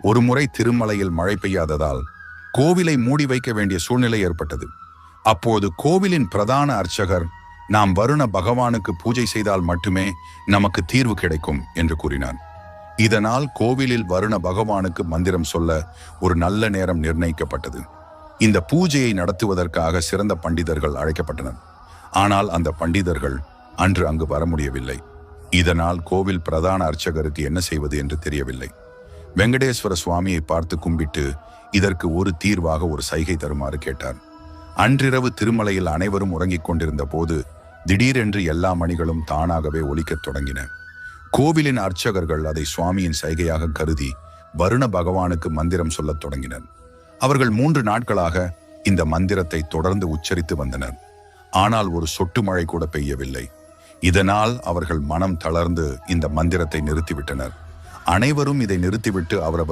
ஒருமுறை திருமலையில் மழை பெய்யாததால் கோவிலை மூடி வைக்க வேண்டிய சூழ்நிலை ஏற்பட்டது. அப்போது கோவிலின் பிரதான அர்ச்சகர், நாம் வருண பகவானுக்கு பூஜை செய்தால் மட்டுமே நமக்கு தீர்வு கிடைக்கும் என்று கூறினார். இதனால் கோவிலில் வருண பகவானுக்கு மந்திரம் சொல்ல ஒரு நல்ல நேரம் நிர்ணயிக்கப்பட்டது. இந்த பூஜையை நடத்துவதற்காக சிறந்த பண்டிதர்கள் அழைக்கப்பட்டனர். ஆனால் அந்த பண்டிதர்கள் அன்று அங்கு வர முடியவில்லை. இதனால் கோவில் பிரதான அர்ச்சகருக்கு என்ன செய்வது என்று தெரியவில்லை. வெங்கடேஸ்வர சுவாமியை பார்த்து கும்பிட்டு இதற்கு ஒரு தீர்வாக ஒரு சைகை தருமாறு கேட்டார். அன்றிரவு திருமலையில் அனைவரும் உறங்கிக் கொண்டிருந்த போது திடீரென்று எல்லா மணிகளும் தானாகவே ஒலிக்கத் தொடங்கின. கோவிலின் அர்ச்சகர்கள் அதை சுவாமியின் சைகையாக கருதி வருண பகவானுக்கு மந்திரம் சொல்லத் தொடங்கினர். அவர்கள் 3 நாட்களாக இந்த மந்திரத்தை தொடர்ந்து உச்சரித்து வந்தனர். ஆனால் ஒரு சொட்டு மழை கூட பெய்யவில்லை. இதனால் அவர்கள் மனம் தளர்ந்து இந்த மந்திரத்தை நிறுத்திவிட்டனர். அனைவரும் இதை நிறுத்திவிட்டு அவரவர்